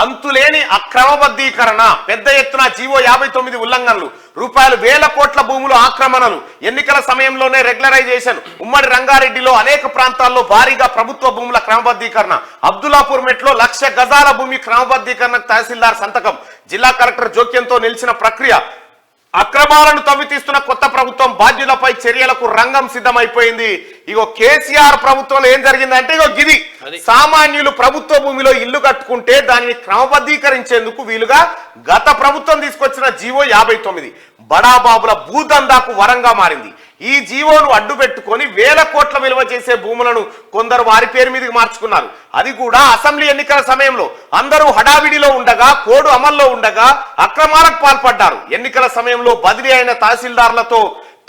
అంతులేని అక్రమబద్ధీకరణ, పెద్ద ఎత్తున జీవో 59 ఉల్లంఘనలు, రూపాయలు వేల కోట్ల భూములు ఆక్రమణలు, ఎన్నికల సమయంలోనే రెగ్యులరైజేషన్, ఉమ్మడి రంగారెడ్డిలో అనేక ప్రాంతాల్లో భారీగా ప్రభుత్వ భూముల క్రమబద్ధీకరణ, అబ్దుల్లాపూర్ మెట్లో 1,00,000 గజాల భూమి క్రమబద్ధీకరణకు తహసీల్దార్ సంతకం, జిల్లా కలెక్టర్ జోక్యంతో నిలిచిన ప్రక్రియ, అక్రమాలను తవ్వితీస్తున్న కొత్త ప్రభుత్వం, బాధ్యులపై చర్యలకు రంగం సిద్ధమైపోయింది. ఇగో కేసీఆర్ ప్రభుత్వంలో ఏం జరిగిందంటే ఇగో గిది సామాన్యులు ప్రభుత్వ భూమిలో ఇల్లు కట్టుకుంటే దానిని క్రమబద్ధీకరించేందుకు వీలుగా గత ప్రభుత్వం తీసుకొచ్చిన జీవో 59 బడాబాబుల భూదందాకు వరంగా మారింది. ఈ జీవోను అడ్డు పెట్టుకొని వేల కోట్ల విలువ చేసే భూములను కొందరు వారి పేరు మీదకి మార్చుకున్నారు. అది కూడా అసెంబ్లీ ఎన్నికల సమయంలో అందరూ హడావిడిలో ఉండగా, కోడ్ అమల్లో ఉండగా అక్రమాలకు పాల్పడ్డారు. ఎన్నికల సమయంలో బదిలీ అయిన తహసీల్దార్లతో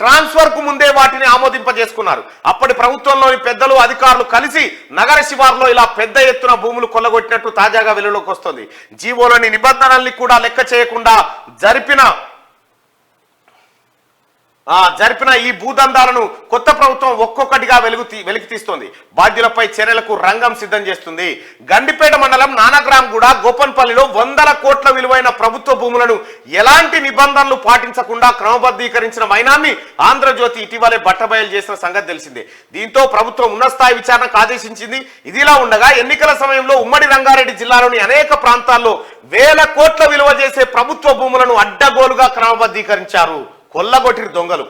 ట్రాన్స్ఫర్ కు ముందే వాటిని ఆమోదింపజేసుకున్నారు. అప్పటి ప్రభుత్వంలోని పెద్దలు, అధికారులు కలిసి నగర శివార్లో ఇలా పెద్ద ఎత్తున భూములు కొల్లగొట్టినట్టు తాజాగా వెలుగులోకి వస్తుంది. జీవోలోని నిబంధనల్ని కూడా లెక్క చేయకుండా జరిపిన ఈ భూదందాలను కొత్త ప్రభుత్వం ఒక్కొక్కటిగా వెలికి తీస్తోంది. బాధ్యులపై చర్యలకు రంగం సిద్ధం చేస్తుంది. గండిపేట మండలం నానగ్రామ్గూడ, గోపన్పల్లిలో 100 కోట్ల విలువైన ప్రభుత్వ భూములను ఎలాంటి నిబంధనలు పాటించకుండా క్రమబద్ధీకరించిన వైనాన్ని ఆంధ్రజ్యోతి ఇటీవలే బట్టబయలు చేసిన సంగతి తెలిసిందే. దీంతో ప్రభుత్వం ఉన్నతస్థాయి విచారణకు ఆదేశించింది. ఇదిలా ఉండగా ఎన్నికల సమయంలో ఉమ్మడి రంగారెడ్డి జిల్లాలోని అనేక ప్రాంతాల్లో వేల కోట్ల విలువ చేసే ప్రభుత్వ భూములను అడ్డగోలుగా క్రమబద్ధీకరించారు. కొల్లగొట్టిన దొంగలు.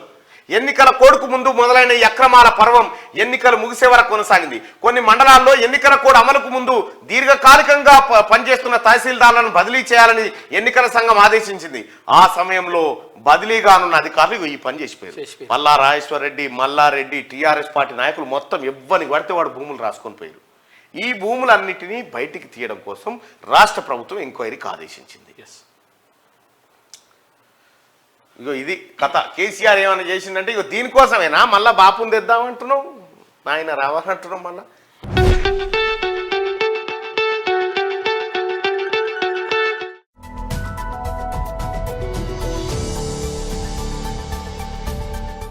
ఎన్నికల కోడ్కు ముందు మొదలైన ఈ అక్రమాల పర్వం ఎన్నికలు ముగిసే వరకు కొనసాగింది. కొన్ని మండలాల్లో ఎన్నికల కోడ్ అమలుకు ముందు దీర్ఘకాలికంగా పనిచేస్తున్న తహసీల్దార్లను బదిలీ చేయాలని ఎన్నికల సంఘం ఆదేశించింది. ఆ సమయంలో బదిలీగానున్న అధికారులు ఈ పని చేసిపోయారు. మల్లా రాజేశ్వర రెడ్డి, మల్లారెడ్డి, టీఆర్ఎస్ పార్టీ నాయకులు మొత్తం ఎవ్వరికి పడితే వాడు భూములు రాసుకొని పోయారు. ఈ భూములన్నిటినీ బయటికి తీయడం కోసం రాష్ట్ర ప్రభుత్వం ఎంక్వైరీకి ఆదేశించింది. ఇగో ఇది కథ. కేసీఆర్ ఏమైనా చేసిందంటే ఇగో దీనికోసమేనా మళ్ళీ బాపుని తెద్దామంటున్నావు, నాయన రావాలంటున్నావు మళ్ళీ.